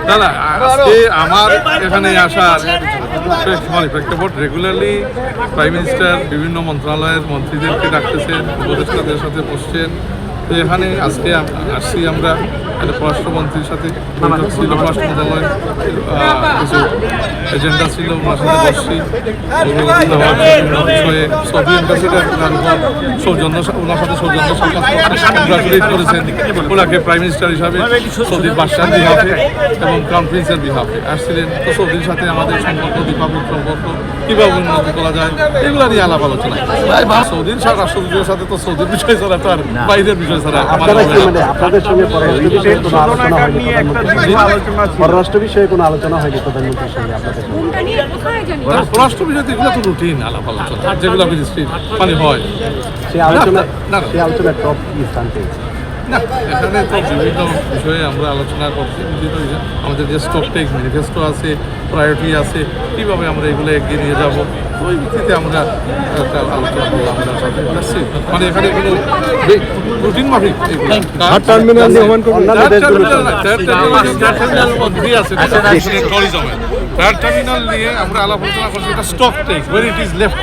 না আজকে আমার এখানে আসার প্রেক্ষাপট রেগুলারলি প্রাইম মিনিস্টার বিভিন্ন মন্ত্রণালয়ের মন্ত্রীদেরকে ডাকতেছেন, উপদেষ্টাদের সাথে বসছেন। তো এখানে আজকে আসছি আমরা পররাষ্ট্রমন্ত্রীর সাথে বৈঠক ছিল, পররাষ্ট্র মন্ত্রণালয় কিছু এজেন্ডা ছিল, ওনার সাথে বসছি। বিষয়ে সৌদি অ্যাম্বাসিডার ওনার সাথে সৌজন্য কংগ্রাচুলেট করেছেন ওনাকে প্রাইম মিনিস্টার হিসাবে সৌদির বাদশার বিহাফে এবং ক্রাউন প্রিন্সের বিহাফে আসছিলেন। তো সৌদির সাথে আমাদের সম্পর্ক, দ্বিপাক্ষিক সম্পর্ক কীভাবে উন্নতি করা যায় এগুলো নিয়ে আলাপ আলোচনা। সৌদির রাষ্ট্রদূতের সাথে তো সৌদির বিষয় ছাড়া তো আর বাইরের বিষয় ছাড়া আপনাদের সঙ্গে পররাষ্ট্র বিষয়ে কোনো আলোচনা হয়নি প্রধানমন্ত্রীর সঙ্গে আপনাদের সঙ্গে? পররাষ্ট্র বিষয় তো এগুলো তো রুটিন আলাপ আলোচনা যেগুলো মানে হয়, সেই আলোচনা টপ কি স্থান পেয়েছে? না এখানে তো বিভিন্ন বিষয়ে আমরা আলোচনা করছি। আমাদের যে স্টকটেক ম্যানিফেস্টো আছে, প্রায়োরিটি আছে, কীভাবে আমরা এগুলো এগিয়ে নিয়ে যাবো, ওই ভিত্তিতে আমরা একটা আলোচনা করবো আমাদের সাথে। মানে এখানে কোনো রুটিন মাফিক টার্মিনাল নিয়ে আমরা আলাপ আলোচনা করছি। এটা stock take where it is left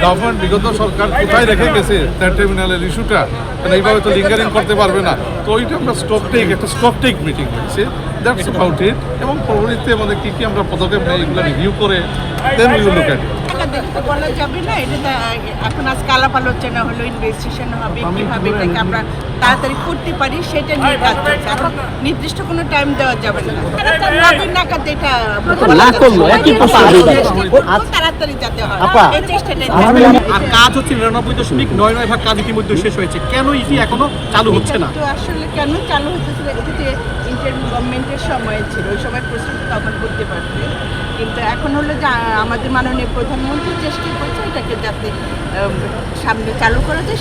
government বিগত সরকার কোথায় রেখে গেছে টার্মিনালের ইস্যুটা, এইভাবে তো লিঙ্গারিং করতে পারবে না। তো ওইটা আমরা একটা স্টক টেক মিটিং হয়েছে, দ্যাটস অ্যাবাউট ইট। এবং পরবর্তীতে আমাদের কী আমরা পদক্ষেপ নেই এগুলো রিভিউ করে দেন we will look at it. দেখতে বলা যাবে না, এটা এখন আজকে আলাপ আলোচনা হলো, ইনভেস্টিগেশন হবে, কীভাবে এটাকে আমরা তাড়াতাড়ি করতে পারি সেটা নিয়ে কাজ করছে। এখন নির্দিষ্ট কোনো টাইম দেওয়া যাবে না, নবের নাগাদ এটা তাড়াতাড়ি যাতে হয় এই চেষ্টাটাই। আর কাজ হচ্ছে 99.99% কাজ ইতিমধ্যে শেষ হয়েছে, কেন এটি এখনো চালু হচ্ছে না? তো আসলে কেন চালু হতেছিল, এটা যে ইন্টারিম গভর্নমেন্টের সময় ছিল, ওই সময় প্রস্তুতি তখন করতে পারবে। কিন্তু এখন হলো যে আমাদের মাননীয় প্রধানমন্ত্রী চেষ্টা করছে এটাকে যাতে সামনে চালু করা যায়।